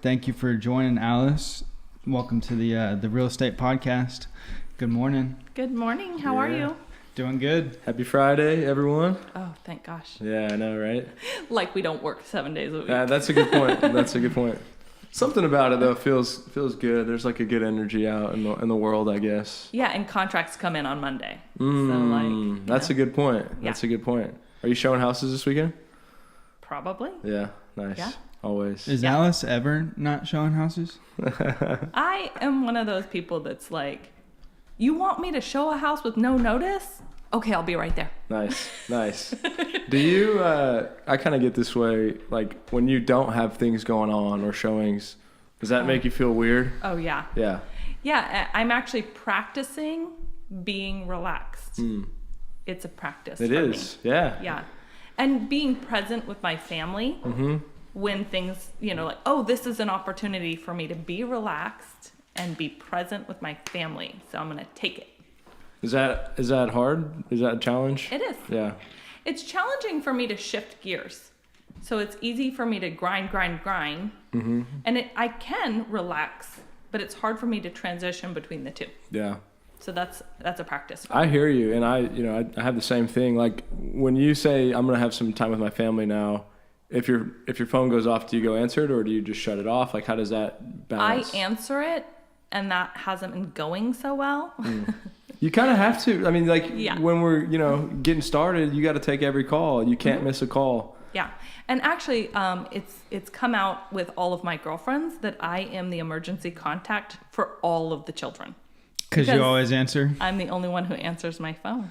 Thank you for joining, Alice. Welcome to the Real Estate Podcast. Good morning. Good morning. How are you? Doing good. Happy Friday, everyone. Oh, thank gosh. Yeah, I know, right? Like we don't work 7 days a week. That's a good point. That's a good point. Something about it, though, feels good. There's like a good energy out in the world, I guess. Yeah, and contracts come in on Monday. That's a good point. That's a good point. Are you showing houses this weekend? Probably. Yeah, nice. Yeah. Always. Is Alice ever not showing houses? I am one of those people that's like, you want me to show a house with no notice? Okay, I'll be right there. Nice. Do you, I kind of get this way, like when you don't have things going on or showings, does that make you feel weird? Oh, yeah. Yeah. Yeah, I'm actually practicing being relaxed. It's a practice It for is. me. Yeah. Yeah. And being present with my family when things, like, oh, this is an opportunity for me to be relaxed and be present with my family. So I'm going to take it. Is that hard? Is that a challenge? It is. Yeah. It's challenging for me to shift gears. So it's easy for me to grind. And I can relax, but it's hard for me to transition between the two. Yeah. So that's a practice. I hear you, and I have the same thing. Like when you say I'm gonna have some time with my family now, if your phone goes off, do you go answer it or do you just shut it off? Like how does that balance? I answer it, and that hasn't been going so well. You kind of have to. I mean, like when we're getting started, you got to take every call. You can't miss a call. Yeah, and actually, it's come out with all of my girlfriends that I am the emergency contact for all of the children. Because you always answer? I'm the only one who answers my phone.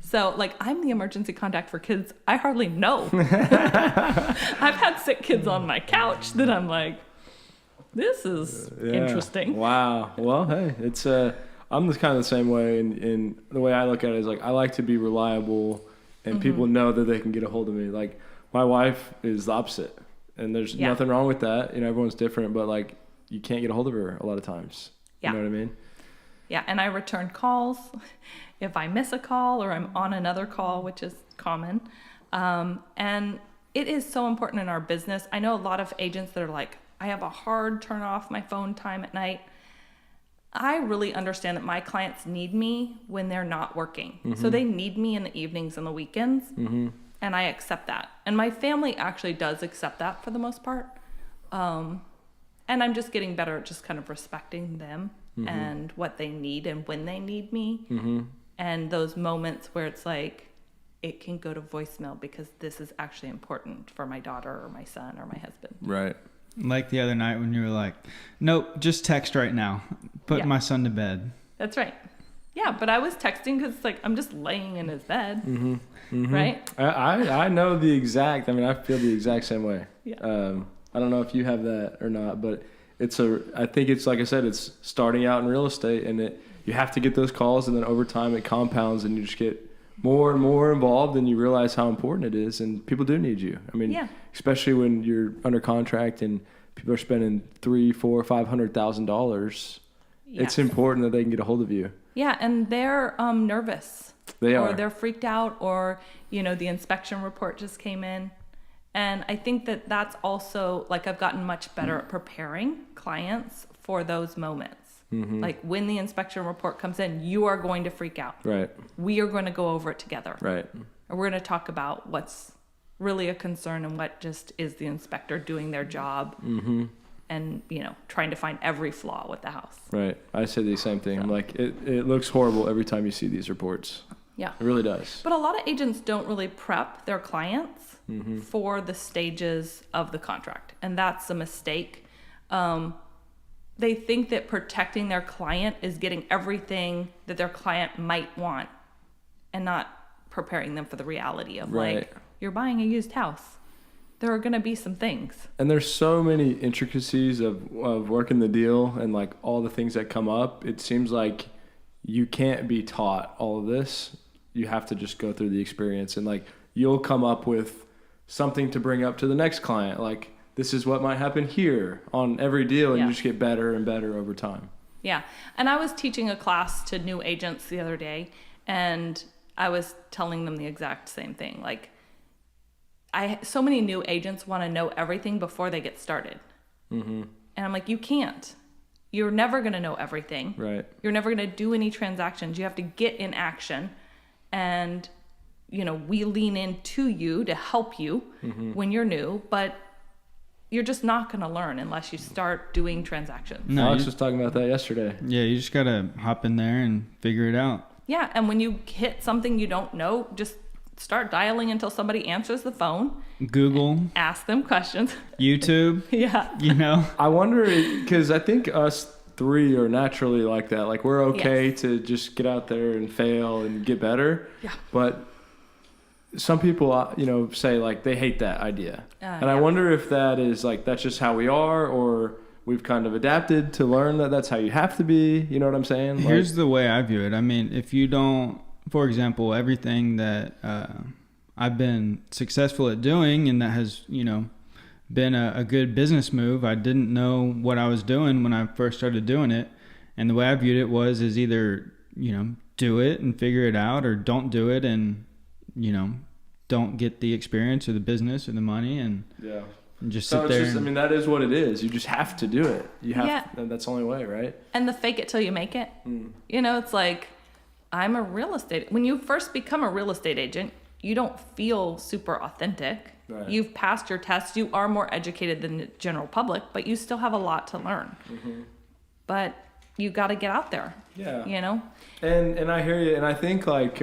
So, like, I'm the emergency contact for kids I hardly know. I've had sick kids on my couch that I'm like, this is interesting. Wow. Well, hey, it's I'm kind of the same way. And the way I look at it is like I like to be reliable, and people know that they can get a hold of me. Like my wife is the opposite, and there's nothing wrong with that. Everyone's different, but like you can't get a hold of her a lot of times. You know what I mean? Yeah, and I return calls if I miss a call or I'm on another call, which is common. And it is so important in our business. I know a lot of agents that are like, I have a hard turn off my phone time at night. I really understand that my clients need me when they're not working. So they need me in the evenings and the weekends, and I accept that. And my family actually does accept that for the most part. And I'm just getting better at just kind of respecting them and what they need and when they need me. And those moments where it's like, it can go to voicemail because this is actually important for my daughter or my son or my husband. Right. Like the other night when you were like, nope, just text right now. Put my son to bed. That's right. Yeah, but I was texting because it's like, I'm just laying in his bed. Right? I know the exact, I feel the exact same way. Yeah. I don't know if you have that or not, but I think it's like I said, it's starting out in real estate, and you have to get those calls, and then over time it compounds, and you just get more and more involved, and you realize how important it is, and people do need you. Especially when you're under contract and people are spending $300,000, $400,000, $500,000. It's important that they can get a hold of you. Yeah, and they're nervous. They are. Or they're freaked out, or the inspection report just came in. And I think that that's also, like, I've gotten much better at preparing clients for those moments. Like, when the inspection report comes in, you are going to freak out. Right. We are going to go over it together. Right. And we're going to talk about what's really a concern and what just is the inspector doing their job and, trying to find every flaw with the house. Right. I say the same thing. I'm like, it looks horrible every time you see these reports. Yeah. It really does. But a lot of agents don't really prep their clients for the stages of the contract. And that's a mistake. They think that protecting their client is getting everything that their client might want and not preparing them for the reality of like, you're buying a used house. There are going to be some things. And there's so many intricacies of working the deal and like all the things that come up. It seems like you can't be taught all of this. You have to just go through the experience, and like you'll come up with something to bring up to the next client. Like, this is what might happen here on every deal, and you just get better and better over time. Yeah. And I was teaching a class to new agents the other day, and I was telling them the exact same thing. Like, so many new agents want to know everything before they get started. Mm-hmm. And I'm like, you can't. You're never going to know everything. Right. You're never going to do any transactions. You have to get in action. And, we lean into you to help you when you're new, but you're just not going to learn unless you start doing transactions. No, Alex was talking about that yesterday. Yeah, you just got to hop in there and figure it out. Yeah, and when you hit something you don't know, just start dialing until somebody answers the phone. Google. Ask them questions. YouTube. Yeah. I wonder, because I think us three are naturally like that. Like, we're okay to just get out there and fail and get better. Yeah. But some people, say, like, they hate that idea. And I wonder if that is, like, that's just how we are, or we've kind of adapted to learn that that's how you have to be. You know what I'm saying? Here's the way I view it. I mean, if you don't, for example, everything that I've been successful at doing and that has, been a good business move, I didn't know what I was doing when I first started doing it. And the way I viewed it is either, do it and figure it out, or don't do it and, don't get the experience or the business or the money and just sit there. That is what it is. You just have to do it. You have that's the only way, right? And the fake it till you make it. It's like, I'm a real estate. When you first become a real estate agent, you don't feel super authentic. Right. You've passed your tests. You are more educated than the general public, but you still have a lot to learn. But you got to get out there. Yeah. And I hear you, and I think like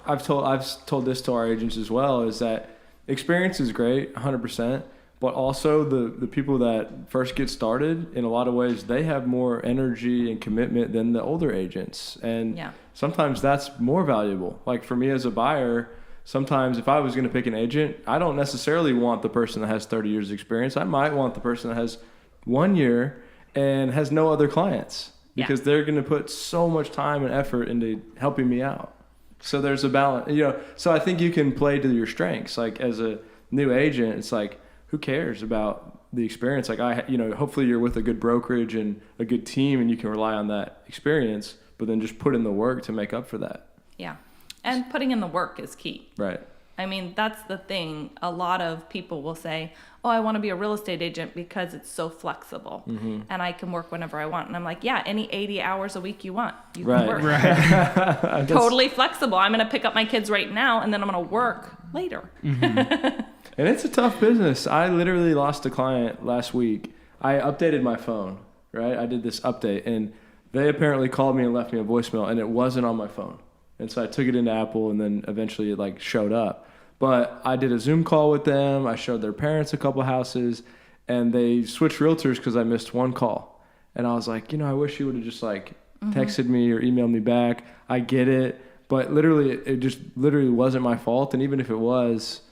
I've told this to our agents as well, is that experience is great, 100%. But also the people that first get started, in a lot of ways, they have more energy and commitment than the older agents. And sometimes that's more valuable. Like for me as a buyer, sometimes if I was going to pick an agent, I don't necessarily want the person that has 30 years experience. I might want the person that has 1 year and has no other clients, because they're going to put so much time and effort into helping me out. So there's a balance, so I think you can play to your strengths. Like as a new agent, it's like, who cares about the experience? Like hopefully you're with a good brokerage and a good team and you can rely on that experience, but then just put in the work to make up for that. Yeah. And putting in the work is key. Right. I mean, that's the thing. A lot of people will say, oh, I want to be a real estate agent because it's so flexible and I can work whenever I want. And I'm like, yeah, any 80 hours a week you want, you can work. Right. Totally flexible. I'm going to pick up my kids right now and then I'm going to work later. And it's a tough business. I literally lost a client last week. I updated my phone, right? I did this update and they apparently called me and left me a voicemail and it wasn't on my phone. And so I took it into Apple and then eventually it showed up. But I did a Zoom call with them. I showed their parents a couple houses and they switched realtors because I missed one call. And I was like, I wish you would have just texted me or emailed me back. I get it. But it just wasn't my fault. And even if it was,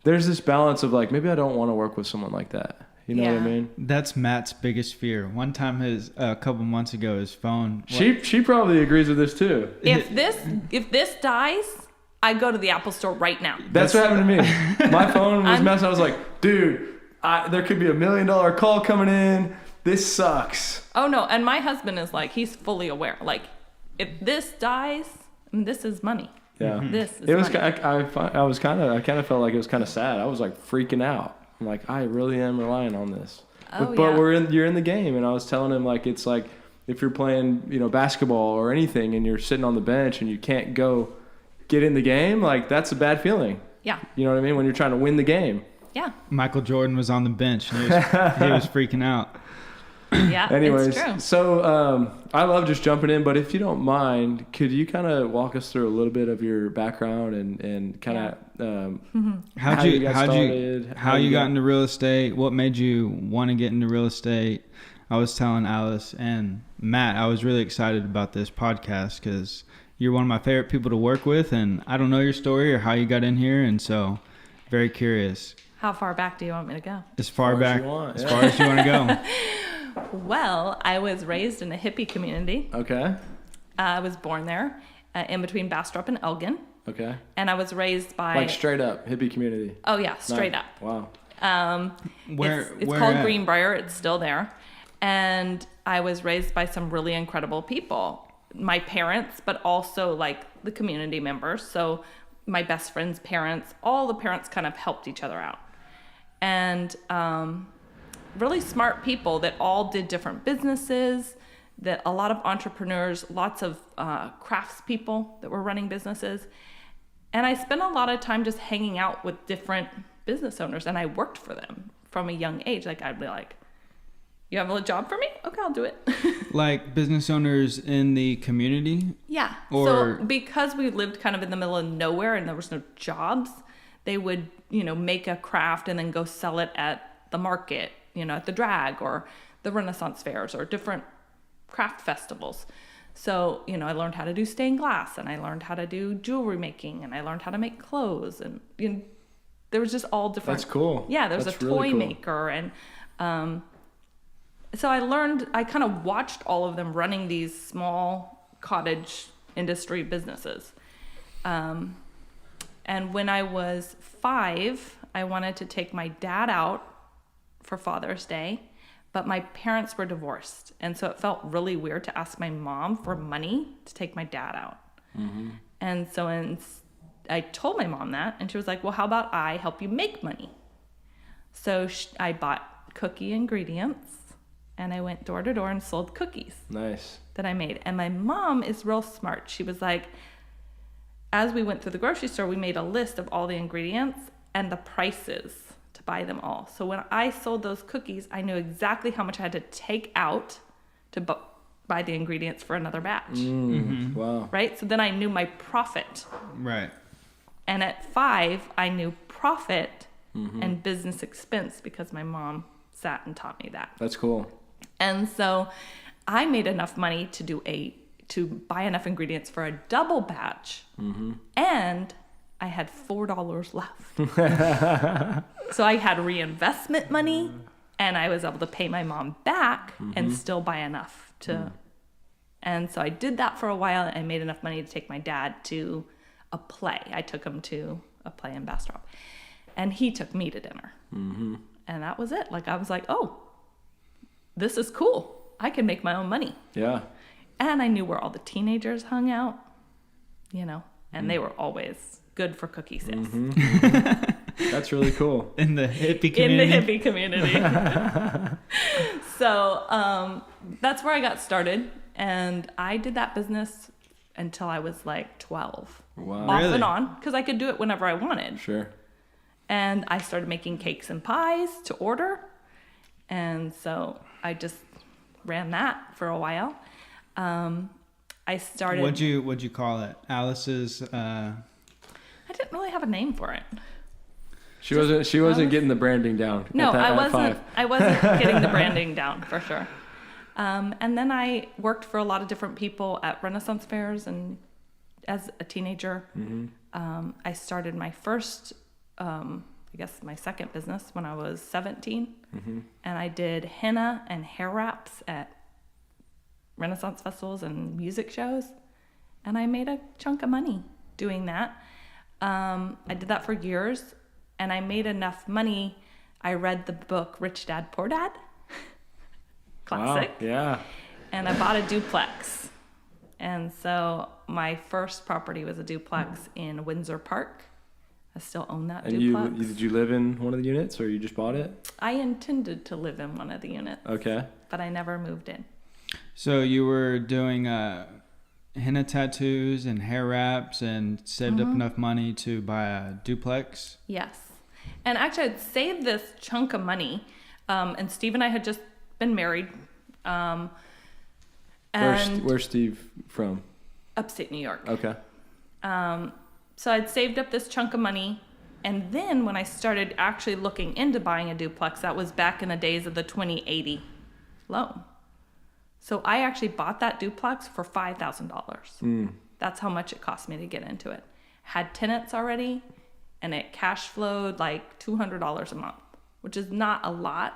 there's this balance of maybe I don't want to work with someone like that. You know what I mean? That's Matt's biggest fear. One time a couple months ago, his phone. She probably agrees with this too. If this dies, I go to the Apple store right now. That's what happened to me. My phone was messed. I was like, dude, there could be $1 million call coming in. This sucks. Oh no. And my husband is he's fully aware. If this dies, this is money. Yeah. This is it was. money. I kind of felt like it was kind of sad. I was freaking out. I'm like, I really am relying on this. But you're in the game, and I was telling him it's if you're playing basketball or anything, and you're sitting on the bench and you can't go get in the game, that's a bad feeling. Yeah. You know what I mean? When you're trying to win the game. Yeah. Michael Jordan was on the bench and he was freaking out. Yeah. Anyways, it's true. So I love just jumping in, but if you don't mind, could you kind of walk us through a little bit of your background and kind of how you got into real estate? What made you want to get into real estate? I was telling Alice and Matt, I was really excited about this podcast because you're one of my favorite people to work with, and I don't know your story or how you got in here, and so very curious. How far back do you want me to go? As far back as far as you want to go. Well, I was raised in a hippie community. Okay. I was born there, in between Bastrop and Elgin. Okay. And I was raised by straight up hippie community. Oh yeah, straight up. Wow. It's called Greenbrier. It's still there, and I was raised by some really incredible people. My parents, but also the community members. So my best friend's parents, all the parents kind of helped each other out. And really smart people that all did different businesses, that a lot of entrepreneurs, lots of crafts people that were running businesses. And I spent a lot of time just hanging out with different business owners, and I worked for them from a young age. Like, I'd be like, you have a job for me? Okay, I'll do it. Like business owners in the community? Yeah. Or... So because we lived kind of in the middle of nowhere and there was no jobs, they would, make a craft and then go sell it at the market, at the drag or the Renaissance fairs or different craft festivals. So, I learned how to do stained glass, and I learned how to do jewelry making, and I learned how to make clothes, and there was just all different. That's cool. Yeah, there was That's a really toy cool. maker, and so I kind of watched all of them running these small cottage industry businesses. And when I was 5, I wanted to take my dad out for Father's Day, but my parents were divorced. And so it felt really weird to ask my mom for money to take my dad out. Mm-hmm. And so I told my mom that, and she was like, well, how about I help you make money? So I bought cookie ingredients, and I went door to door and sold cookies. Nice. That I made. And my mom is real smart. She was like, as we went through the grocery store, we made a list of all the ingredients and the prices to buy them all. So when I sold those cookies, I knew exactly how much I had to take out to buy the ingredients for another batch. Mm-hmm. Wow. Right? So then I knew my profit. Right. And at 5, I knew profit and business expense because my mom sat and taught me that. That's cool. And so I made enough money to buy enough ingredients for a double batch, and I had $4 left. So I had reinvestment money, and I was able to pay my mom back and still buy enough to. And so I did that for a while, and I made enough money to take my dad to a play. I took him to a play in Bastrop, and he took me to dinner. And that was it. Like, I was like, oh, this is cool. I can make my own money. Yeah. And I knew where all the teenagers hung out, and they were always good for cookie sales. That's really cool. In the hippie community. So that's where I got started. And I did that business until I was like 12. Wow. Off Really? and on, because I could do it whenever I wanted. Sure. And I started making cakes and pies to order. And so I just ran that for a while. I started... What'd you call it? Alice's... I didn't really have a name for it. She wasn't getting the branding down. No, at I 5. I wasn't getting the branding down for sure. And then I worked for a lot of different people at Renaissance fairs, and as a teenager, I started my first, my second business when I was 17, and I did henna and hair wraps at Renaissance festivals and music shows, and I made a chunk of money doing that. I did that for years, and I made enough money. I read the book Rich Dad, Poor Dad. Classic. Wow. Yeah. And I bought a duplex. And so my first property was a duplex in Windsor Park. I still own that duplex. And did you live in one of the units, or you just bought it? I intended to live in one of the units. Okay. But I never moved in. So you were doing henna tattoos and hair wraps and saved up enough money to buy a duplex? Yes. And actually, I'd saved this chunk of money. And Steve and I had just been married. And Where's Steve from? Upstate New York. Okay. So I'd saved up this chunk of money. And then when I started actually looking into buying a duplex, that was back in the days of the 2080 loan. So I actually bought that duplex for $5,000. That's how much it cost me to get into it. Had tenants already, and it cash flowed like $200 a month, which is not a lot.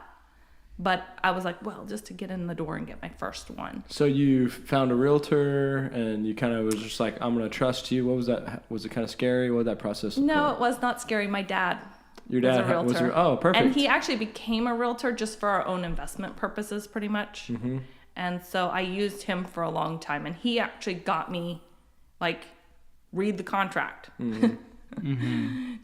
But I was like, well, just to get in the door and get my first one. So you found a realtor, and you kind of was just like, I'm going to trust you. What was that? Was it kind of scary? What did that process look No, like? it was not scary. My dad Your dad was a realtor. Oh, perfect. And he actually became a realtor just for our own investment purposes, pretty much. And so I used him for a long time. And he actually got me, like, read the contract.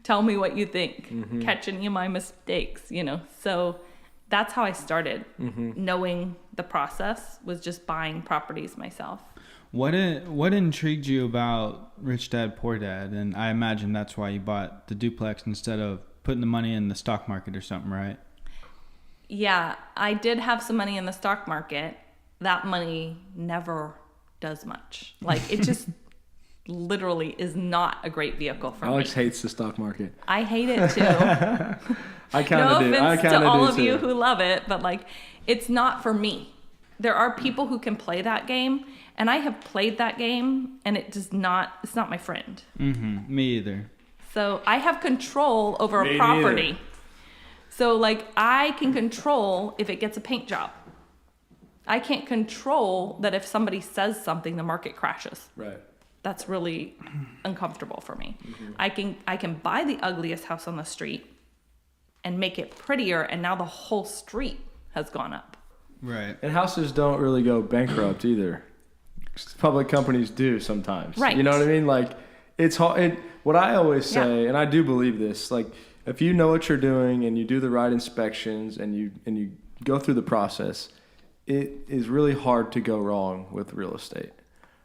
Tell me what you think. Catch any of my mistakes, So that's how I started. Knowing the process was just buying properties myself. What intrigued you about Rich Dad Poor Dad? And I imagine that's why you bought the duplex instead of putting the money in the stock market or something, right? Yeah, I did have some money in the stock market. That money never does much. Like, it just literally is not a great vehicle for Alex me. hates the stock market. I hate it too. I kind of do. No I offense kind to of all do of too. you who love it, but like, it's not for me. There are people who can play that game, and I have played that game, and it's not my friend. Mm-hmm. Me either. So I have control over Me a property. neither. So like, I can control if it gets a paint job. I can't control that if somebody says something, the market crashes. Right. That's really uncomfortable for me. I can buy the ugliest house on the street and make it prettier, and now the whole street has gone up. Right. And houses don't really go bankrupt either. Public companies do sometimes. Right. You know what I mean? Like, it's hard. What I always say, and I do believe this, like, if you know what you're doing and you do the right inspections and you go through the process, it is really hard to go wrong with real estate.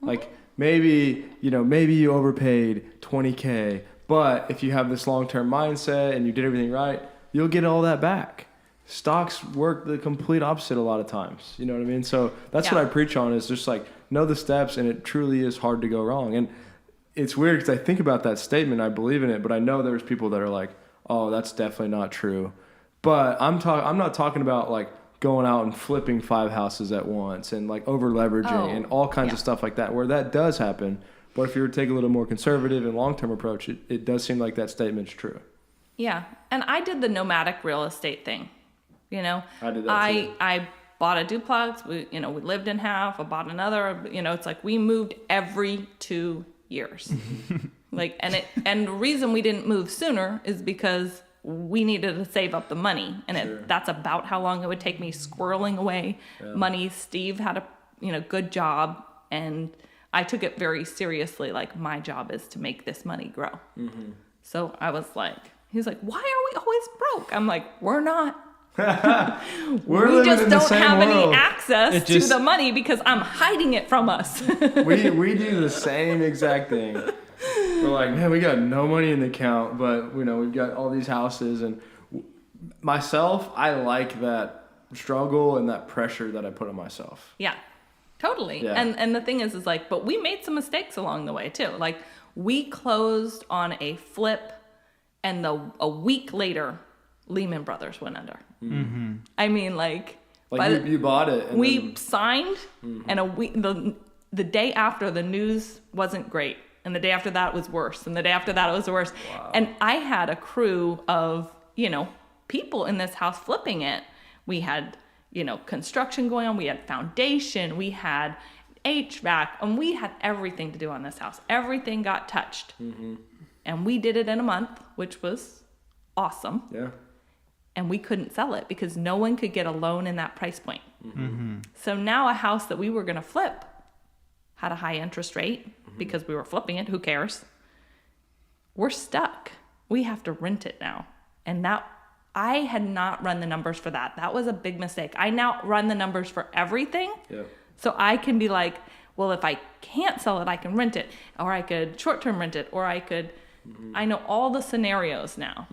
Like, maybe you overpaid $20K, but if you have this long-term mindset and you did everything right, you'll get all that back. Stocks work the complete opposite a lot of times. You know what I mean? So that's what I preach on, is just like, know the steps, and it truly is hard to go wrong. And it's weird because I think about that statement, I believe in it, but I know there's people that are like, oh, that's definitely not true. But I'm not talking about like going out and flipping 5 houses at once and like over leveraging and all kinds of stuff like that, where that does happen. But if you were to take a little more conservative and long-term approach, it does seem like that statement's true. Yeah. And I did the nomadic real estate thing. You know, I did that too. I bought a duplex. We lived in half. I bought another. It's like we moved every 2 years. Like, and the reason we didn't move sooner is because we needed to save up the money, and that's about how long it would take me squirreling away money. Steve had a good job, and I took it very seriously. Like, my job is to make this money grow. So I was like, he's like, why are we always broke? I'm like, we're not. We just don't have any access to the money because I'm hiding it from us. we do the same exact thing. We're like, man, we got no money in the account, but we've got all these houses. And myself, I like that struggle and that pressure that I put on myself. Yeah, totally. Yeah. And the thing is like, but we made some mistakes along the way too. Like, we closed on a flip, and a week later, Lehman Brothers went under. Mm-hmm. I mean, like you bought it. And we signed, and a week, the day after, the news wasn't great, and the day after that was worse, and the day after that it was worse. Wow. And I had a crew of people in this house flipping it. We had construction going on. We had foundation. We had HVAC, and we had everything to do on this house. Everything got touched, and we did it in a month, which was awesome. Yeah. And we couldn't sell it because no one could get a loan in that price point. Mm-hmm. So now a house that we were going to flip had a high interest rate because we were flipping it. Who cares? We're stuck. We have to rent it now. And that, I had not run the numbers for that. That was a big mistake. I now run the numbers for everything. Yep. So I can be like, well, if I can't sell it, I can rent it, or I could short-term rent it, or I could... I know all the scenarios now.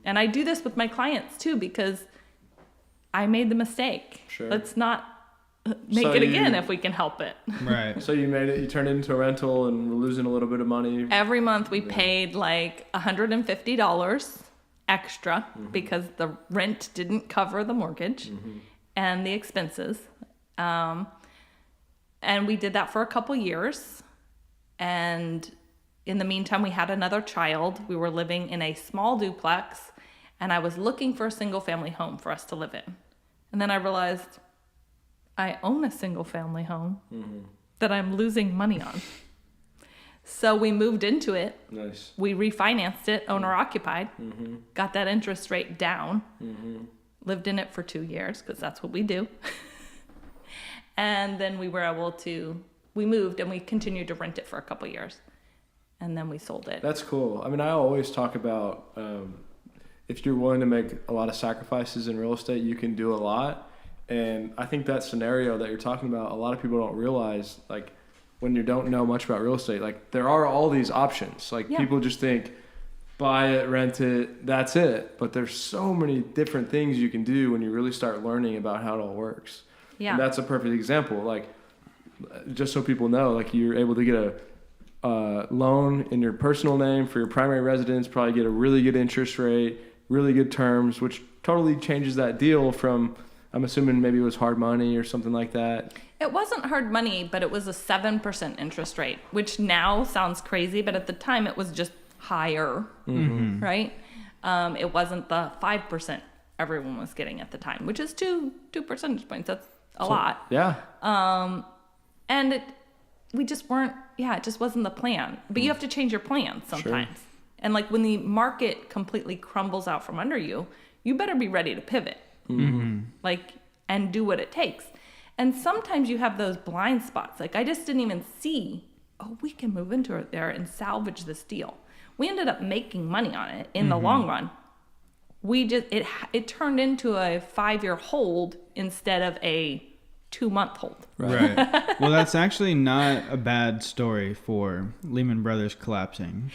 And I do this with my clients too, because I made the mistake. Sure. Let's not make it again if we can help it. Right. So you turned it into a rental, and we're losing a little bit of money. Every month we paid like $150 extra because the rent didn't cover the mortgage and the expenses. And we did that for a couple years. And in the meantime, we had another child. We were living in a small duplex, and I was looking for a single family home for us to live in. And then I realized I own a single family home that I'm losing money on. So we moved into it. Nice. We refinanced it, owner occupied, got that interest rate down, lived in it for 2 years because that's what we do. And then we moved and we continued to rent it for a couple years. And then we sold it. That's cool. I mean, I always talk about, if you're willing to make a lot of sacrifices in real estate, you can do a lot. And I think that scenario that you're talking about, a lot of people don't realize, like, when you don't know much about real estate, like, there are all these options. Like, people just think, buy it, rent it, that's it. But there's so many different things you can do when you really start learning about how it all works. Yeah. And that's a perfect example. Like, just so people know, like, you're able to get a loan in your personal name for your primary residence, probably get a really good interest rate, really good terms, which totally changes that deal from, I'm assuming maybe it was hard money or something like that. It wasn't hard money, but it was a 7% interest rate, which now sounds crazy, but at the time it was just higher, right? It wasn't the 5% everyone was getting at the time, which is two percentage points. That's a lot. Yeah. And we just weren't, it just wasn't the plan. But you have to change your plans sometimes. Sure. And like when the market completely crumbles out from under you, you better be ready to pivot, like, and do what it takes. And sometimes you have those blind spots. Like, I just didn't even see, we can move into it there and salvage this deal. We ended up making money on it in the long run. It turned into a 5-year hold instead of a 2-month hold. Right. Well, that's actually not a bad story for Lehman Brothers collapsing.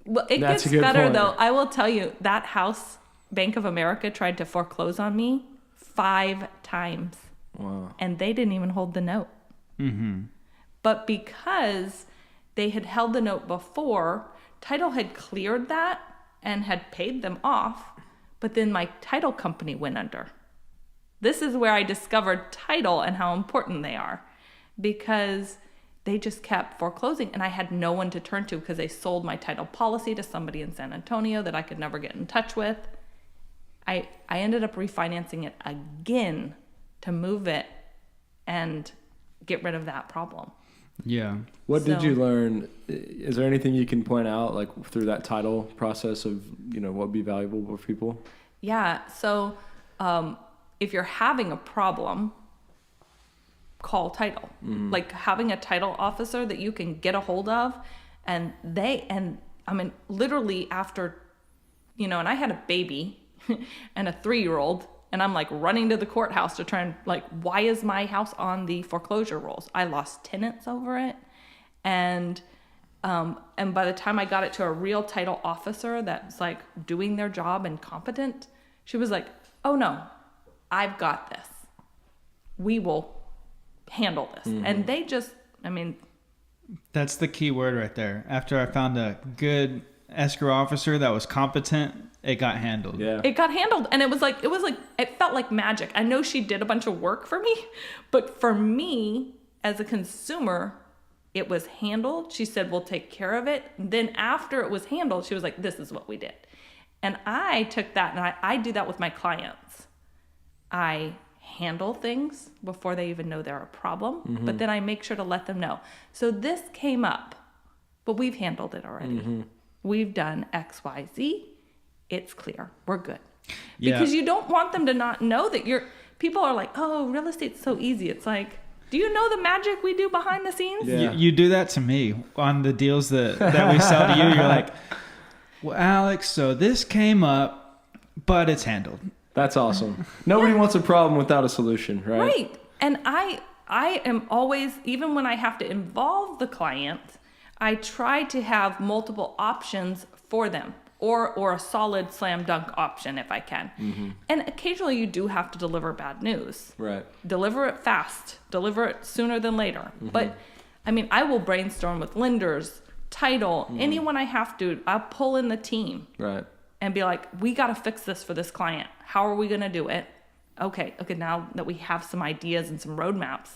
Well, it gets better though. I will tell you, that house, Bank of America tried to foreclose on me 5 times. Wow. And they didn't even hold the note. But because they had held the note before, title had cleared that and had paid them off, but then my title company went under. This is where I discovered title and how important they are, because they just kept foreclosing and I had no one to turn to because they sold my title policy to somebody in San Antonio that I could never get in touch with. I ended up refinancing it again to move it and get rid of that problem. Yeah. What did you learn? Is there anything you can point out, like, through that title process of, what would be valuable for people? Yeah. So if you're having a problem, call title. Like, having a title officer that you can get a hold of, and literally after, and I had a baby and a 3-year-old, and I'm like running to the courthouse to try and, like, why is my house on the foreclosure rolls? I lost tenants over it. And by the time I got it to a real title officer that's like doing their job and competent, she was like, oh no, I've got this. We will handle this. And they just, that's the key word right there. After I found a good escrow officer that was competent, it got handled. Yeah. It got handled. And it felt like magic. I know she did a bunch of work for me, but for me as a consumer, it was handled. She said, we'll take care of it. Then after it was handled, she was like, this is what we did. And I took that, and I do that with my clients. I handle things before they even know they're a problem, but then I make sure to let them know. So this came up, but we've handled it already. We've done X, Y, Z. It's clear. We're good. Because you don't want them to not know that people are like, oh, real estate's so easy. It's like, do you know the magic we do behind the scenes? Yeah. You do that to me on the deals that we sell to you. You're like, well, Alex, so this came up, but it's handled. That's awesome. Nobody wants a problem without a solution, right? Right. And I am always, even when I have to involve the client, I try to have multiple options for them, or a solid slam dunk option if I can. And occasionally you do have to deliver bad news. Right. Deliver it fast. Deliver it sooner than later. But I will brainstorm with lenders, title, anyone I have to. I'll pull in the team. Right. And be like, we got to fix this for this client. How are we going to do it? Okay, now that we have some ideas and some roadmaps,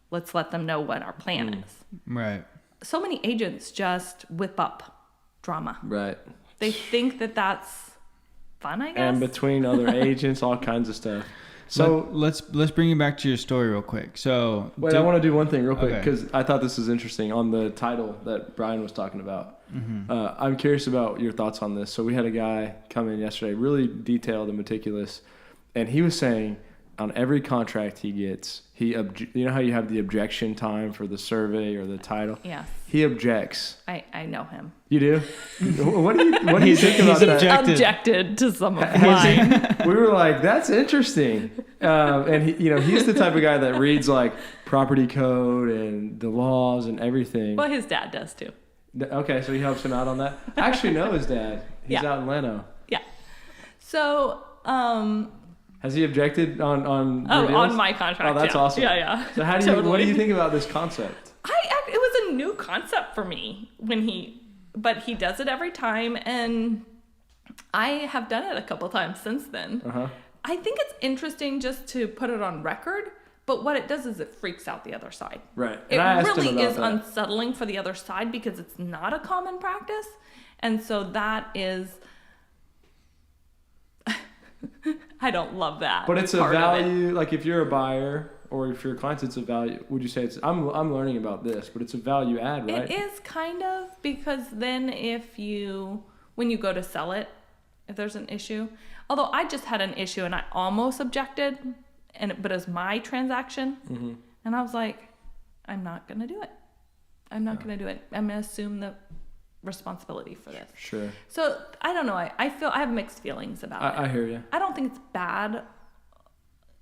let's let them know what our plan is. Right. So many agents just whip up drama. Right. They think that that's fun, I guess. And between other agents, all kinds of stuff. So let's bring you back to your story real quick. So I want to do one thing real quick, because I thought this was interesting on the title that Brian was talking about. I'm curious about your thoughts on this. So we had a guy come in yesterday, really detailed and meticulous, and he was saying on every contract he gets, you know how you have the objection time for the survey or the title? Yes. He objects. I know him. You do? What do you think about that? Objected to some of mine. We were like, that's interesting. And he's the type of guy that reads like property code and the laws and everything. Well, his dad does too. Okay, so he helps him out on that. I actually know his dad. He's out in Leno. Yeah. So, has he objected on your deals? On my contract? Oh, that's awesome. Yeah. So what do you think about this concept? It was a new concept for me but he does it every time, and I have done it a couple times since then. Uh-huh. I think it's interesting just to put it on record, but what it does is it freaks out the other side. Right. And it really is unsettling for the other side because it's not a common practice. And so that is, I don't love that. But it's a value, like if you're a buyer or if you're a client, it's a value. Would you say I'm learning about this, but it's a value add, right? It is kind of, because then when you go to sell it, if there's an issue, although I just had an issue and I almost objected, but it was my transaction. Mm-hmm. And I was like, I'm not going to do it. I'm not going to do it. I'm going to assume the responsibility for this. Sure. So I don't know. I feel I have mixed feelings about it. I hear you. I don't think it's bad.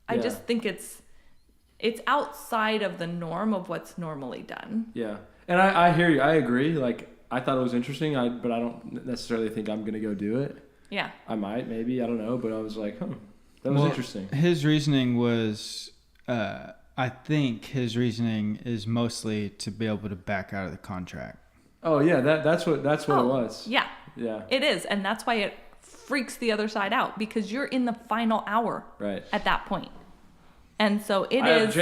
I just think it's outside of the norm of what's normally done. Yeah. And I hear you. I agree. Like, I thought it was interesting, but I don't necessarily think I'm going to go do it. Yeah. I might, maybe. I don't know. But I was like, that was interesting. His reasoning was, I think his reasoning is mostly to be able to back out of the contract. Oh, yeah. That's what it was. Yeah. Yeah. It is. And that's why it freaks the other side out, because you're in the final hour at that point. And so it is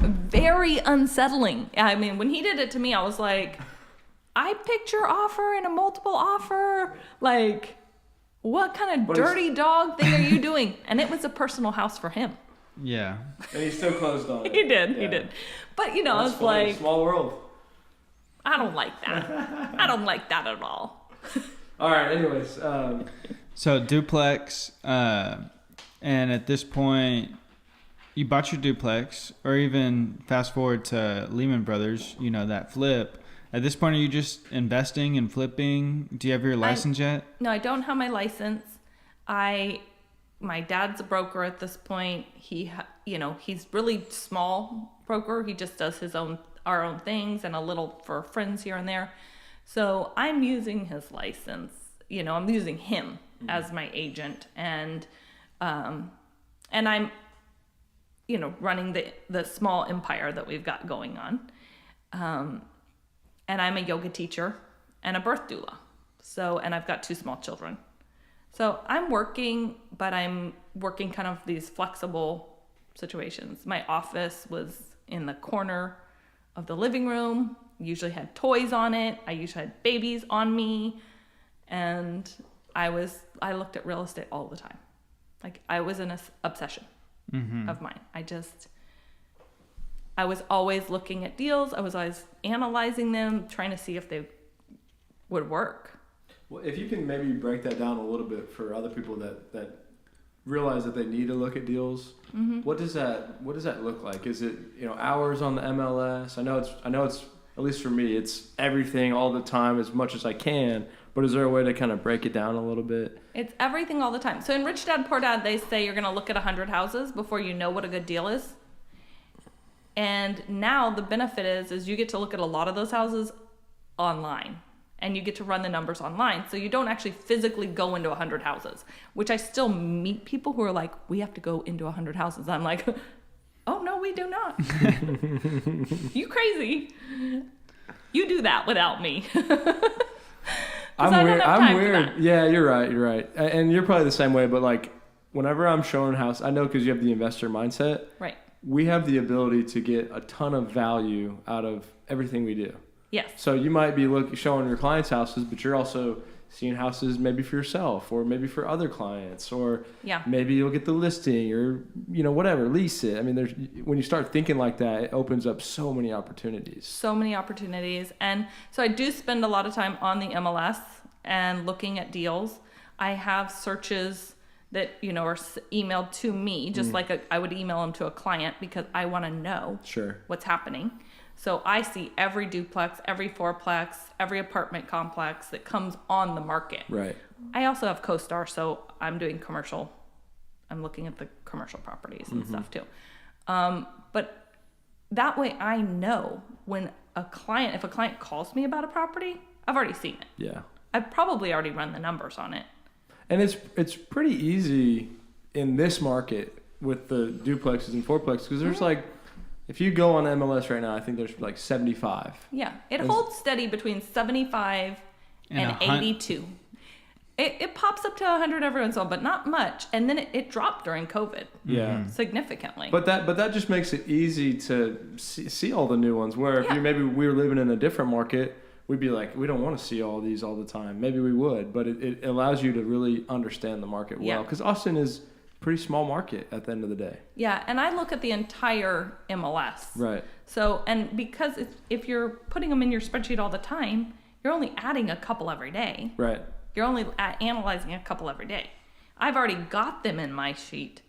very unsettling. I mean, when he did it to me, I was like, I picked your offer in a multiple offer. Like, what kind of dirty dog thing are you doing? And it was a personal house for him. Yeah. And he still closed on it. He did. But, I was funny. like, small world. I don't like that. I don't like that at all. All right. Anyways. So duplex, and at this point, you bought your duplex, or even fast forward to Lehman Brothers, that flip. At this point, are you just investing and flipping? Do you have your license yet? No, I don't have my license. My dad's a broker at this point. He's really small broker. He just does our own things and a little for friends here and there. So I'm using his license. I'm using him as my agent, and I'm running the small empire that we've got going on. And I'm a yoga teacher and a birth doula. And I've got 2 small children. So I'm working, but I'm working kind of these flexible situations. My office was in the corner of the living room, usually had toys on it. I usually had babies on me. And I looked at real estate all the time. Like, I was an obsession of mine. I was always looking at deals. I was always analyzing them, trying to see if they would work. Well, if you can maybe break that down a little bit for other people that realize that they need to look at deals, what does that look like? Is it hours on the MLS? I know it's at least for me, it's everything all the time as much as I can. But is there a way to kind of break it down a little bit? It's everything all the time. So in Rich Dad Poor Dad, they say you're going to look at 100 houses before you know what a good deal is. And now the benefit is you get to look at a lot of those houses online, and you get to run the numbers online. So you don't actually physically go into 100 houses, which I still meet people who are like, we have to go into 100 houses. I'm like, oh, no, we do not. You crazy. You do that without me. I'm weird. Yeah, you're right. And you're probably the same way, but like whenever I'm showing a house, I know because you have the investor mindset. Right. We have the ability to get a ton of value out of everything we do. Yes. So you might be showing your clients' houses, but you're also seeing houses maybe for yourself or maybe for other clients, or maybe you'll get the listing or whatever, lease it. I mean, when you start thinking like that, it opens up so many opportunities. And so I do spend a lot of time on the MLS and looking at deals. I have searches that, are emailed to me, just like I would email them to a client because I want to know what's happening. So I see every duplex, every fourplex, every apartment complex that comes on the market. Right. I also have CoStar, so I'm doing commercial. I'm looking at the commercial properties and stuff too. But that way I know when if a client calls me about a property, I've already seen it. Yeah. I've probably already run the numbers on it. And it's pretty easy in this market with the duplexes and fourplexes because there's like, if you go on MLS right now, I think there's like 75. Yeah, it holds steady between 75 and 82. It pops up to 100 every once in a while, but not much. And then it dropped during COVID. Yeah, significantly. But that just makes it easy to see all the new ones. Where if we were living in a different market, we'd be like, we don't want to see all these all the time. Maybe we would, but it allows you to really understand the market well. Because Austin is a pretty small market at the end of the day. Yeah, and I look at the entire MLS. Right. So, and because if you're putting them in your spreadsheet all the time, you're only adding a couple every day. Right. You're only analyzing a couple every day. I've already got them in my sheet.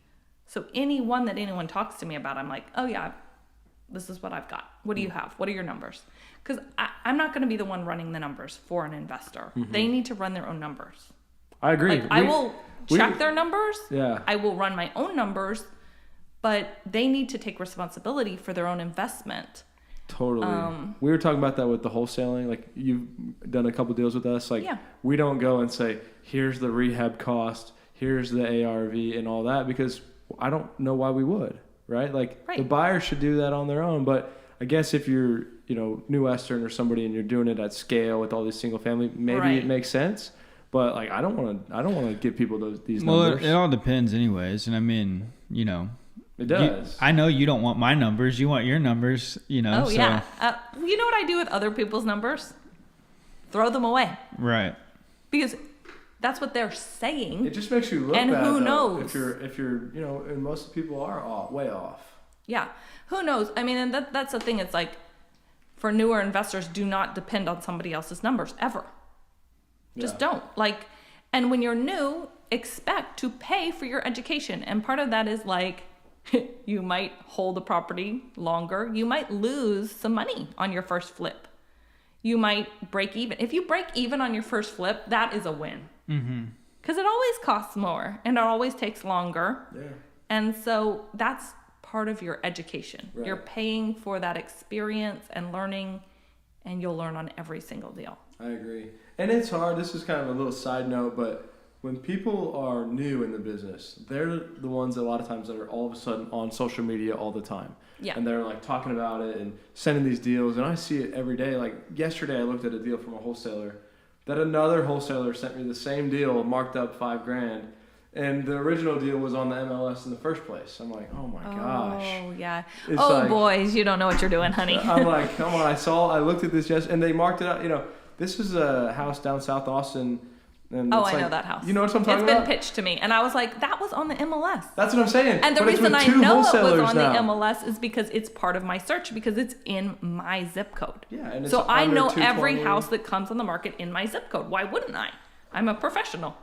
So any one that anyone talks to me about, I'm like, oh yeah, this is what I've got. What do you have? What are your numbers? Because I'm not going to be the one running the numbers for an investor. They need to run their own numbers. I agree. I will check their numbers. Yeah. I will run my own numbers, but they need to take responsibility for their own investment. Totally. We were talking about that with the wholesaling. Like, you've done a couple deals with us. Like, we don't go and say, here's the rehab cost, here's the ARV and all that, because I don't know why we would, right? Like, the buyer should do that on their own. But I guess if you're, New Western or somebody and you're doing it at scale with all these single family, maybe it makes sense. But like, I don't want to give people these numbers. Well, it all depends anyways. And I mean, it does. I know you don't want my numbers. You want your numbers, Oh, so. yeah. You know what I do with other people's numbers? Throw them away. Right. Because that's what they're saying. It just makes you look and bad. Who though, knows? If you're, and most people are way off. Yeah. Who knows? I mean, and that's the thing. It's like, for newer investors, do not depend on somebody else's numbers ever. Just don't. Like, and when you're new, expect to pay for your education. And part of that is like, you might hold a property longer. You might lose some money on your first flip. You might break even. If you break even on your first flip, that is a win. Because it always costs more and it always takes longer. Yeah. And so that's part of your education. Right. You're paying for that experience and learning, and you'll learn on every single deal. I agree. And it's hard. This is kind of a little side note, but when people are new in the business, they're the ones that a lot of times that are all of a sudden on social media all the time. Yeah. And they're like talking about it and sending these deals. And I see it every day. Like yesterday, I looked at a deal from a wholesaler that another wholesaler sent me the same deal marked up $5,000. And the original deal was on the MLS in the first place. I'm like, oh my gosh. Oh, yeah. It's oh, like, boys, you don't know what you're doing, honey. I'm like, come on. I looked at this yesterday, and they marked it out. This is a house down South Austin. And I know that house. You know what I'm talking about? It's been pitched to me. And I was like, that was on the MLS. That's what I'm saying. And the but reason I know it was on now. the MLS is because it's part of my search, because it's in my zip code. Yeah, and it's so I know 220. every house that comes on the market in my zip code. Why wouldn't I? I'm a professional.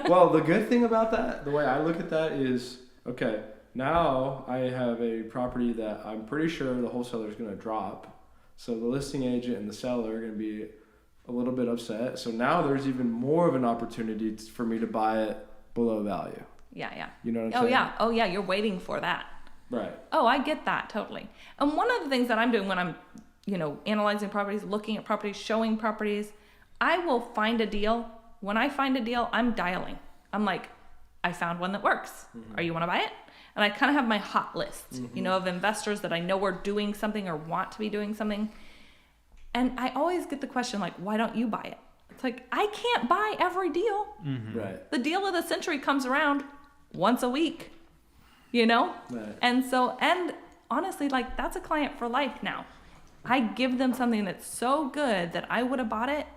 Well, the good thing about that, the way I look at that is, okay, now I have a property that I'm pretty sure the wholesaler is going to drop. So the listing agent and the seller are going to be a little bit upset. So now there's even more of an opportunity for me to buy it below value. Yeah. You know what I'm saying? Oh, yeah. You're waiting for that. Right. Oh, I get that totally. And one of the things that I'm doing when I'm, analyzing properties, looking at properties, showing properties, I will find a deal. When I find a deal, I'm dialing. I'm like, I found one that works. Are you want to buy it? And I kind of have my hot list, of investors that I know are doing something or want to be doing something. And I always get the question, like, why don't you buy it? It's like, I can't buy every deal. Right. The deal of the century comes around once a week, Right. And so, and honestly, like, that's a client for life now. I give them something that's so good that I would have bought it,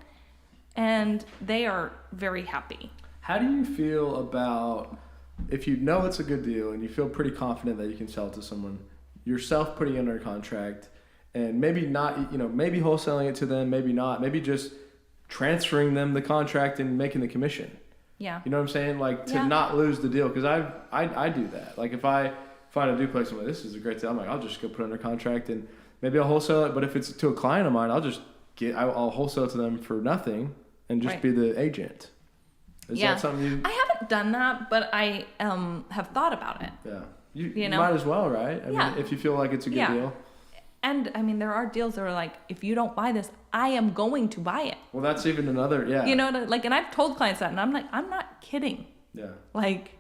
and they are very happy. How do you feel about, if you know it's a good deal and you feel pretty confident that you can sell it to someone, yourself putting it under contract, and maybe not, maybe wholesaling it to them, maybe not, maybe just transferring them the contract and making the commission? Yeah. You know what I'm saying? Like to Yeah. not lose the deal. Because I do that. Like if I find a duplex, I'm like, this is a great deal. I'm like, I'll just go put it under contract and maybe I'll wholesale it. But if it's to a client of mine, I'll wholesale it to them for nothing and just be the agent. Is that something you... I haven't done that, but I have thought about it. Yeah. You might as well, right? I mean, if you feel like it's a good deal. And I mean, there are deals that are like, if you don't buy this, I am going to buy it. Well, that's even another, You know, like, and I've told clients that, and I'm like, I'm not kidding. Yeah. Like,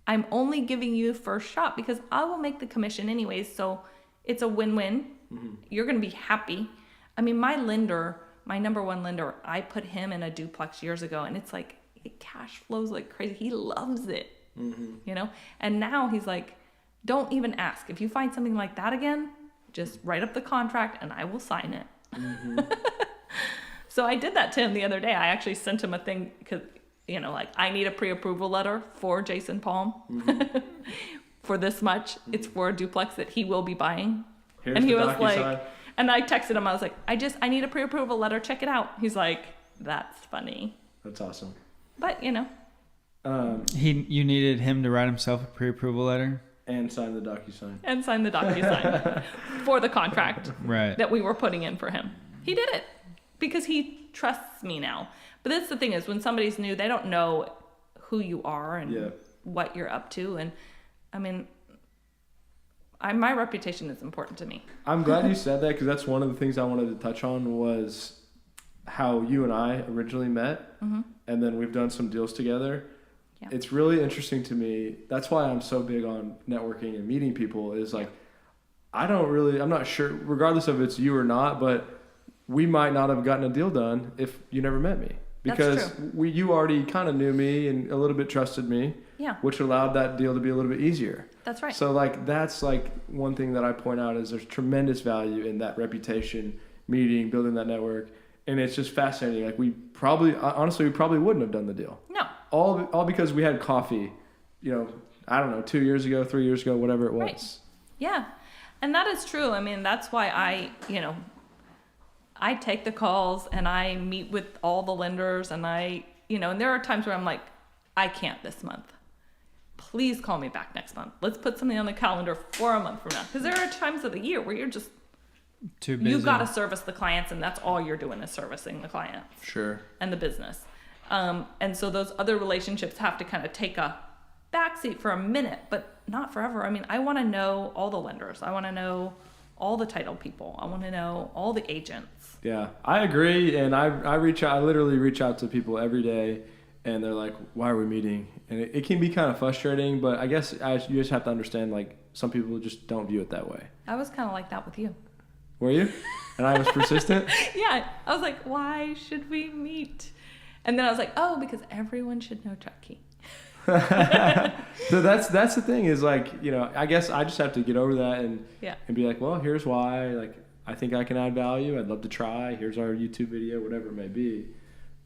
I'm only giving you first shot because I will make the commission anyways. So it's a win-win. Mm-hmm. You're going to be happy. I mean, my number one lender, I put him in a duplex years ago, and it's like, it cash flows like crazy. He loves it, you know? And now he's like, don't even ask. If you find something like that again, just write up the contract and I will sign it. Mm-hmm. So I did that to him the other day. I actually sent him a thing because, you know, like, I need a pre-approval letter for Jason Palm for this much. It's for a duplex that he will be buying. Here's and he was like, DocuSign. And I texted him. I was like, I need a pre-approval letter. Check it out. He's like, that's funny. That's awesome. But, you know. You needed him to write himself a pre-approval letter? And sign the DocuSign. And sign the DocuSign for the contract that we were putting in for him. He did it because he trusts me now. But that's the thing is, when somebody's new, they don't know who you are and what you're up to. And, I mean, my reputation is important to me. I'm glad you said that because that's one of the things I wanted to touch on was how you and I originally met. Mm-hmm. And then we've done some deals together. Yeah. It's really interesting to me. That's why I'm so big on networking and meeting people is like, I'm not sure, regardless of it's you or not, but we might not have gotten a deal done if you never met me. Because you already kind of knew me and a little bit trusted me, which allowed that deal to be a little bit easier. That's right. So like, that's like one thing that I point out is there's tremendous value in that reputation, meeting, building that network. And it's just fascinating. Like we probably wouldn't have done the deal. No. All because we had coffee, you know, I don't know, 2 years ago, 3 years ago, whatever it was. Right. Yeah. And that is true. I mean, that's why I take the calls and I meet with all the lenders and and there are times where I'm like, I can't this month. Please call me back next month. Let's put something on the calendar for a month from now. Because there are times of the year where you're just too busy. You got to service the clients, and that's all you're doing is servicing the clients. Sure. And the business. And so those other relationships have to kind of take a backseat for a minute, but not forever. I mean, I want to know all the lenders. I want to know all the title people. I want to know all the agents. Yeah, I agree. And I literally reach out to people every day, and they're like, why are we meeting? And it can be kind of frustrating, but I guess you just have to understand, like, some people just don't view it that way. I was kind of like that with you. Were you? And I was persistent? Yeah. I was like, why should we meet? And then I was like, oh, because everyone should know Chucky. So that's the thing is like, I guess I just have to get over that and be like, well, here's why. Like, I think I can add value. I'd love to try. Here's our YouTube video, whatever it may be.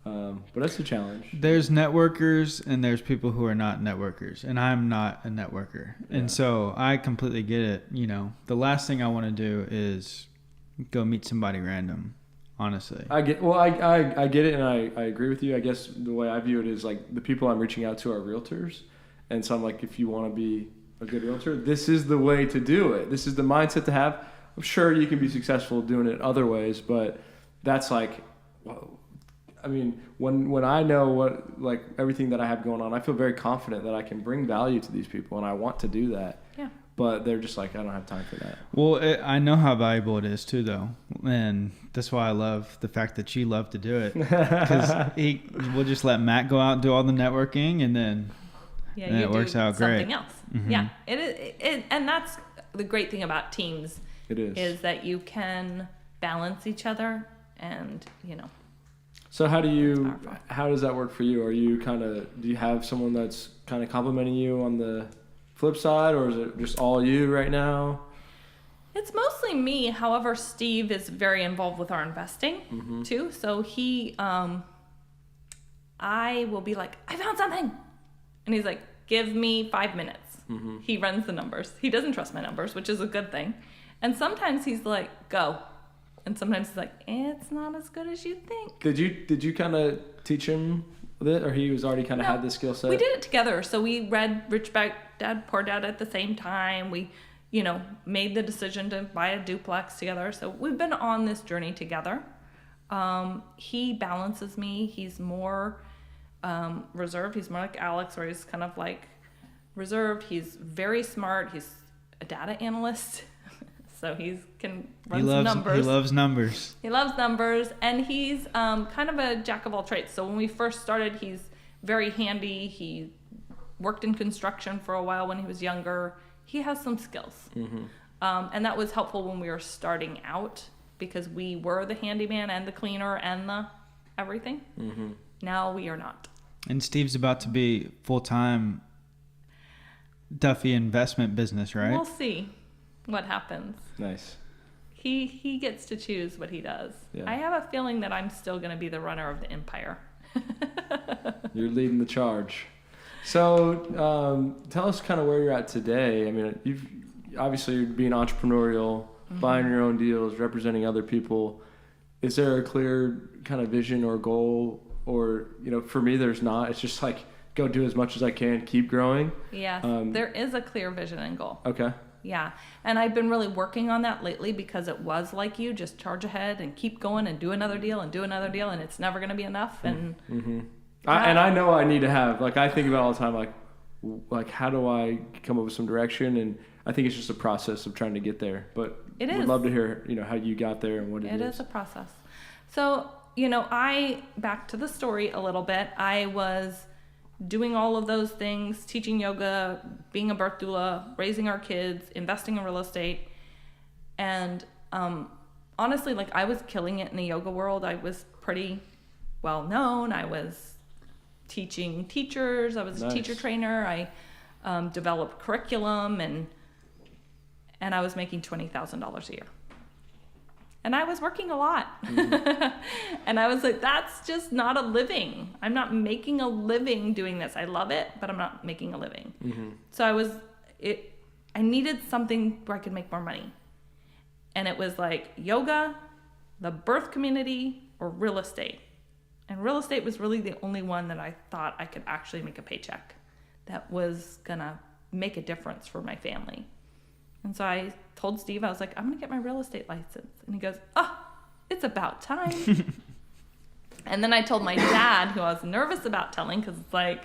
But that's the challenge. There's networkers and there's people who are not networkers, and I'm not a networker. Yeah. And so I completely get it. The last thing I want to do is go meet somebody random, honestly. I get it, and I agree with you. I guess the way I view it is like the people I'm reaching out to are realtors. And so I'm like, if you want to be a good realtor, this is the way to do it. This is the mindset to have. I'm sure you can be successful doing it other ways, but that's like, whoa. I mean, when I know what, like, everything that I have going on, I feel very confident that I can bring value to these people, and I want to do that. Yeah. But they're just like, I don't have time for that. Well, I know how valuable it is too, though, and that's why I love the fact that you love to do it. Because we'll just let Matt go out and do all the networking, and then it works out great. Something else. Mm-hmm. Yeah, and that's the great thing about teams. It is that you can balance each other, and So how does that work for you? Are you do you have someone that's kind of complimenting you on the flip side, or is it just all you right now? It's mostly me. However, Steve is very involved with our investing too. So he, I will be like, I found something. And he's like, give me 5 minutes. Mm-hmm. He runs the numbers. He doesn't trust my numbers, which is a good thing. And sometimes he's like, go. And sometimes he's like, it's not as good as you think. Did you kind of teach him with it, or he was already kind of had this skill set? We did it together. So we read Rich Dad, Poor Dad at the same time. We, made the decision to buy a duplex together. So we've been on this journey together. He balances me. He's more reserved. He's more like Alex, where he's kind of like reserved. He's very smart. He's a data analyst. So he can run some numbers. He loves numbers. He loves numbers, and he's kind of a jack of all trades. So when we first started, he's very handy. He worked in construction for a while when he was younger. He has some skills. Mm-hmm. And that was helpful when we were starting out because we were the handyman and the cleaner and the everything. Mm-hmm. Now we are not. And Steve's about to be full-time Duffy investment business, right? We'll see what happens. Nice. He gets to choose what he does. Yeah. I have a feeling that I'm still going to be the runner of the empire. You're leading the charge. So tell us kind of where you're at today. I mean, you've obviously being entrepreneurial, buying your own deals, representing other people. Is there a clear kind of vision or goal? Or, for me, there's not. It's just like, go do as much as I can, keep growing. Yes, there is a clear vision and goal. Okay. Yeah, and I've been really working on that lately because it was like you just charge ahead and keep going and do another deal and do another deal, and it's never going to be enough. And I know I need to have, like, I think about it all the time, like how do I come up with some direction? And I think it's just a process of trying to get there. But it is. Would love to hear, how you got there and what it is. It is a process. So, back to the story a little bit. I was doing all of those things, teaching yoga, being a birth doula, raising our kids, investing in real estate. And honestly, I was killing it in the yoga world. I was pretty well known. I was teaching teachers. I was a teacher trainer. I developed curriculum, and I was making $20,000 a year. And I was working a lot. And I was like, that's just not a living. I'm not making a living doing this. I love it, but I'm not making a living. So I needed something where I could make more money. And it was like yoga, the birth community, or real estate. And real estate was really the only one that I thought I could actually make a paycheck that was gonna make a difference for my family. And so I told Steve, I was like, I'm going to get my real estate license. And he goes, it's about time. And then I told my dad, who I was nervous about telling, because it's like,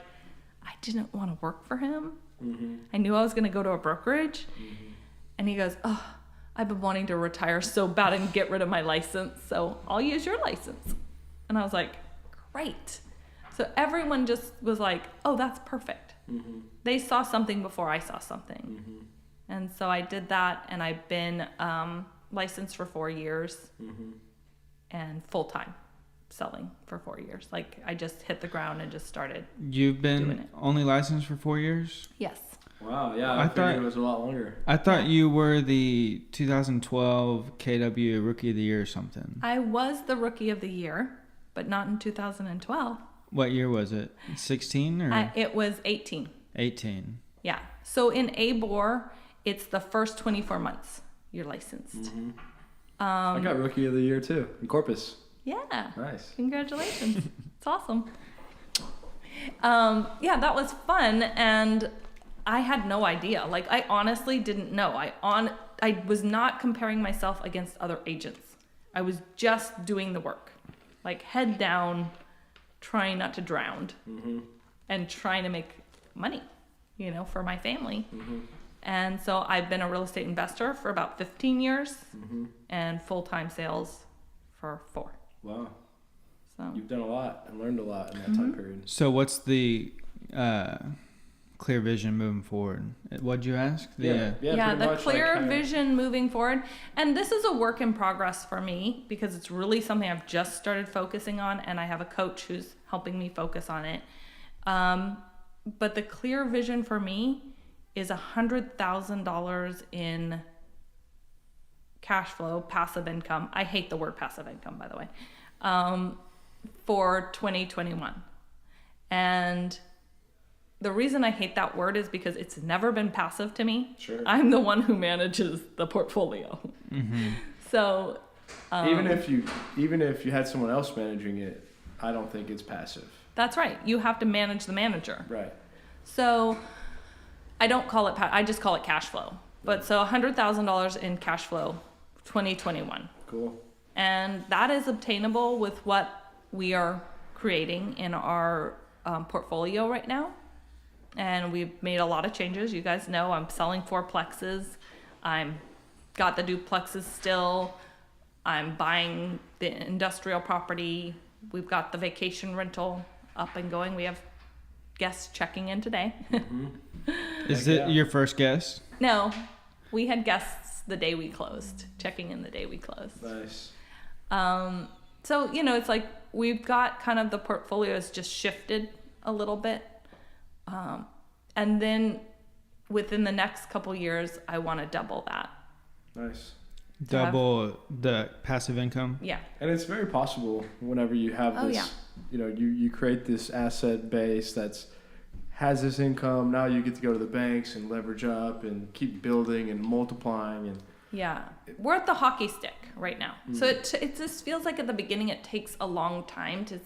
I didn't want to work for him. I knew I was going to go to a brokerage. And he goes, I've been wanting to retire so bad and get rid of my license, so I'll use your license. And I was like, great. So everyone just was like, oh, that's perfect. They saw something before I saw something. And so I did that, and I've been licensed for 4 years and full-time selling for 4 years. I just hit the ground and just started. You've been only licensed for 4 years? Yes. Wow, yeah, I thought it was a lot longer. I thought you were the 2012 KW Rookie of the Year or something. I was the Rookie of the Year, but not in 2012. What year was it? 16 or? It was 18. 18. Yeah. So in ABOR, it's the first 24 months you're licensed. I got Rookie of the Year too in Corpus. Yeah. Nice. Congratulations. It's awesome. Yeah, that was fun, and I had no idea. I honestly didn't know. I was not comparing myself against other agents. I was just doing the work, head down, trying not to drown, and trying to make money, for my family. And so I've been a real estate investor for about 15 years and full-time sales for 4. Wow. So you've done a lot and learned a lot in that time period. So what's the clear vision moving forward? What'd you ask? The clear vision moving forward. And this is a work in progress for me because it's really something I've just started focusing on, and I have a coach who's helping me focus on it. But the clear vision for me is $100,000 in cash flow, passive income. I hate the word passive income, by the way, for 2021. And the reason I hate that word is because it's never been passive to me. Sure. I'm the one who manages the portfolio. So even if you had someone else managing it, I don't think it's passive. That's right. You have to manage the manager. Right. So I don't call it, I just call it cash flow. But so $100,000 in cash flow, 2021. Cool. And that is obtainable with what we are creating in our portfolio right now. And we've made a lot of changes. You guys know I'm selling 4plexes. I'm got the duplexes still. I'm buying the industrial property. We've got the vacation rental up and going. We have guests checking in today. Is it your first guest? No, we had guests the day we closed, checking in the day we closed. Nice. So, you know, it's like we've got kind of the portfolio has just shifted a little bit. And then within the next couple years, I want to double that. Nice. Double the passive income? Yeah. And it's very possible whenever you have this, you know, you create this asset base that's has this income. Now you get to go to the banks and leverage up and keep building and multiplying. And yeah. We're at the hockey stick right now. So it just feels like at the beginning it takes a long time to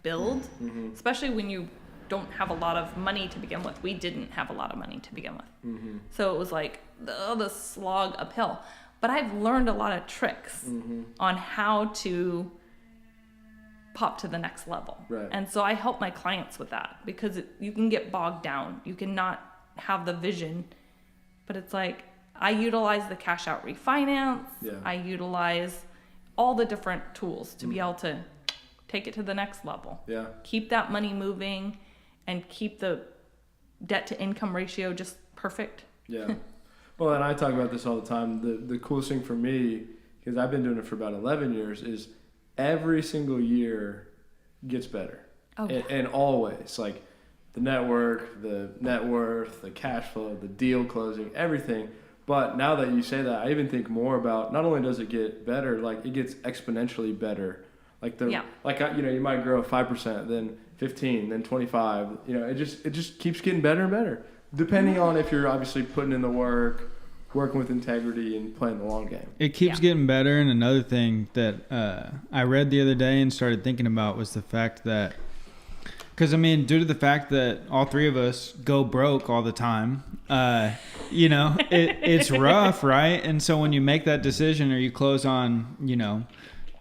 build, especially when you don't have a lot of money to begin with. We didn't have a lot of money to begin with. So it was like the slog uphill. But I've learned a lot of tricks on how to pop to the next level. Right. And so I help my clients with that because you can get bogged down. You cannot have the vision. But it's like I utilize the cash out refinance. Yeah. I utilize all the different tools to be able to take it to the next level. Yeah. Keep that money moving and keep the debt to income ratio just perfect. Yeah. Well, and I talk about this all the time. The coolest thing for me, because I've been doing it for about 11 years, is every single year gets better. Oh, And always, like the network, the net worth, the cash flow, the deal closing, everything. But now that you say that, I even think more about not only does it get better, like it gets exponentially better. Like you might grow 5%, then 15, then 25. You know, it just keeps getting better and better, depending on if you're obviously putting in the work, working with integrity, and playing the long game. It keeps getting better. And another thing that I read the other day and started thinking about was the fact that, because I mean, due to the fact that all three of us go broke all the time, you know, it's rough, right? And so when you make that decision or you close on, you know,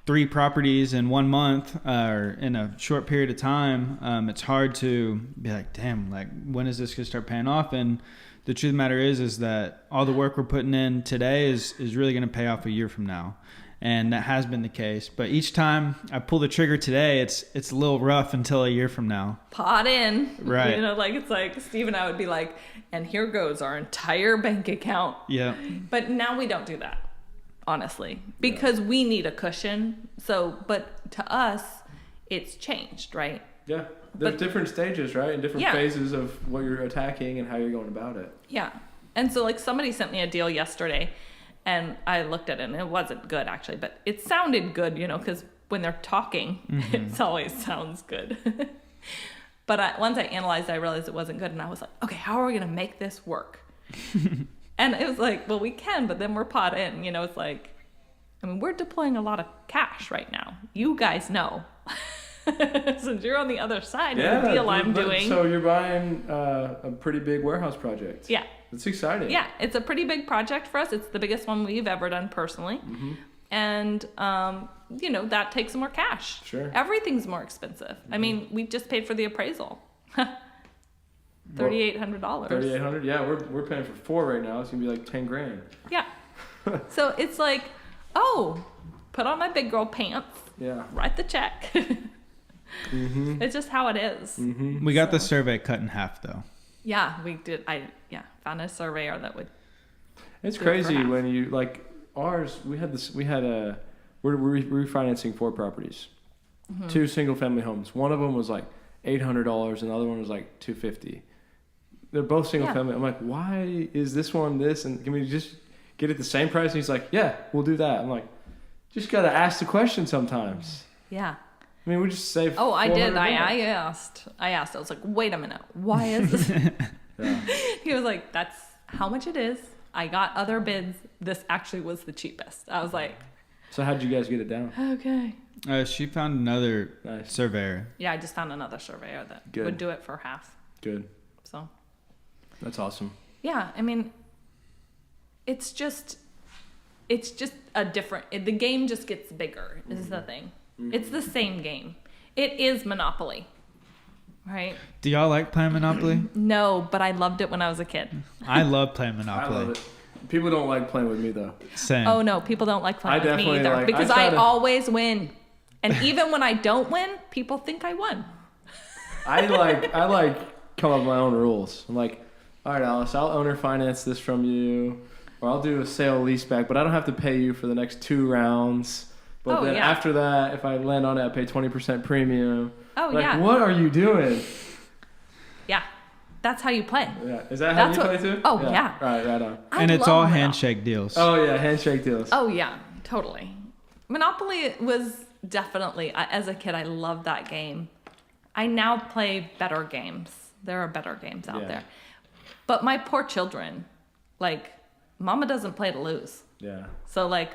3 properties in 1 month or in a short period of time, it's hard to be like, damn, like when is this gonna start paying off? And the truth of the matter is that all the work we're putting in today is really gonna pay off a year from now. And that has been the case. But each time I pull the trigger today, it's a little rough until a year from now. Pot in. Right. You know, like it's like Steve and I would be like, and here goes our entire bank account. Yeah. But now we don't do that, honestly, because we need a cushion. So, but to us, it's changed, right? Yeah. There's different stages, right? And different Yeah. phases of what you're attacking and how you're going about it. Yeah. And so like somebody sent me a deal yesterday and I looked at it and it wasn't good actually, but it sounded good, you know, because when they're talking, it always sounds good. But once I analyzed it, I realized it wasn't good. And I was like, okay, how are we going to make this work? And it was like, well, we can, but then we're pot in, you know, it's like, I mean, we're deploying a lot of cash right now. You guys know. Since you're on the other side of the deal I'm doing. So you're buying a pretty big warehouse project. Yeah. It's exciting. Yeah, it's a pretty big project for us. It's the biggest one we've ever done personally. And, you know, that takes more cash. Sure. Everything's more expensive. I mean, we just paid for the appraisal. $3,800. $3,800. Yeah, we're paying for 4 right now. It's gonna be like $10,000. Yeah. So it's like, oh, put on my big girl pants. Yeah. Write the check. It's just how it is. We got the survey cut in half though. Yeah, we did. Found a surveyor that would. It's crazy when you like ours. We're refinancing 4 properties, 2 single family homes. One of them was like $800, and the other one was like $250. They're both single family. I'm like, why is this one this? And can we just get it the same price? And he's like, yeah, we'll do that. I'm like, just gotta ask the question sometimes. Yeah. I mean, we just save. Oh, I did. I $400. asked. I was like, wait a minute. Why is this? Yeah. He was like, that's how much it is. I got other bids. This actually was the cheapest. I was like, So how'd you guys get it down? okay. She found another Nice. surveyor. Yeah, I just found another surveyor that Good. would do it for half. Good. So, That's awesome. yeah, I mean, it's just a different, the game just gets bigger is the thing. It's the same game. It is Monopoly, right? Do y'all like playing Monopoly? No, but I loved it when I was a kid. I love playing I Monopoly. love it. People don't like playing with me though. Same. Oh no, people don't like playing I with me definitely either like- because I try I to- always win. And even when I don't win, people think I won. I come up with my own rules. I'm like, all right, Alice, I'll owner finance this from you, or I'll do a sale leaseback, but I don't have to pay you for the next 2 rounds. But Oh, then yeah. after that, if I land on it, I pay 20% premium. Oh Like, yeah. what are you doing? Yeah. That's how you play. Yeah, is that how That's you what- play too? oh, yeah. Right on. I And it's love all Monopoly. handshake deals. Oh yeah, handshake deals. Oh yeah, totally. Monopoly was definitely, as a kid, I loved that game. I now play better games. There are better games out Yeah. there. But my poor children, like, mama doesn't play to lose. Yeah. So, like,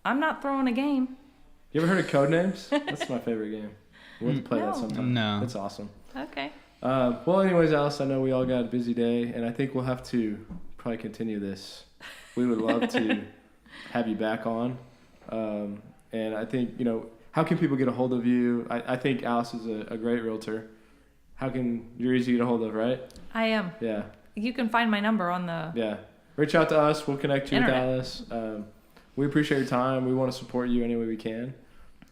I'm not throwing a game. You ever heard of Codenames? That's my favorite game. We'll have to play that No. sometime. No. It's awesome. Okay. Well, anyways, Alice, I know we all got a busy day, and I think we'll have to probably continue this. We would love to have you back on. And I think, how can people get a hold of you? I think Alice is a great realtor. You're easy to get a hold of, right? I am. Yeah. You can find my number on the. Yeah. Reach out to us. We'll connect you Internet. with Alice. We appreciate your time. We want to support you any way we can.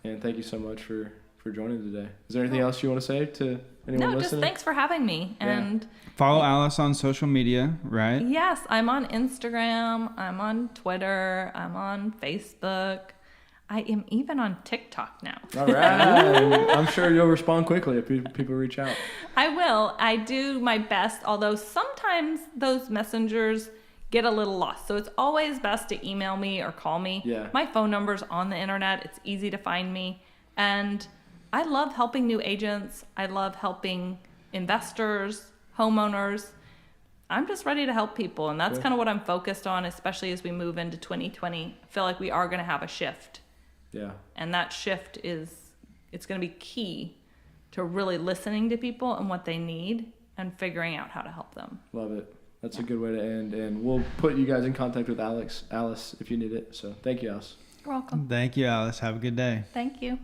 And thank you so much for joining today. Is there anything else you want to say to anyone No, just listening? thanks for having me. Yeah. And Follow Alice on social media, right? yes, I'm on Instagram. I'm on Twitter. I'm on Facebook. I am even on TikTok now. All right. I'm sure you'll respond quickly if people reach out. I will. I do my best, although sometimes those messengers get a little lost. So it's always best to email me or call me. Yeah. My phone number's on the internet. It's easy to find me. And I love helping new agents. I love helping investors, homeowners. I'm just ready to help people. And that's Cool. kind of what I'm focused on, especially as we move into 2020. I feel like we are going to have a shift. Yeah. And that shift it's going to be key to really listening to people and what they need and figuring out how to help them. Love it. That's a good way to end. And we'll put you guys in contact with Alice if you need it. So thank you, Alice. You're welcome. Thank you, Alice. Have a good day. Thank you.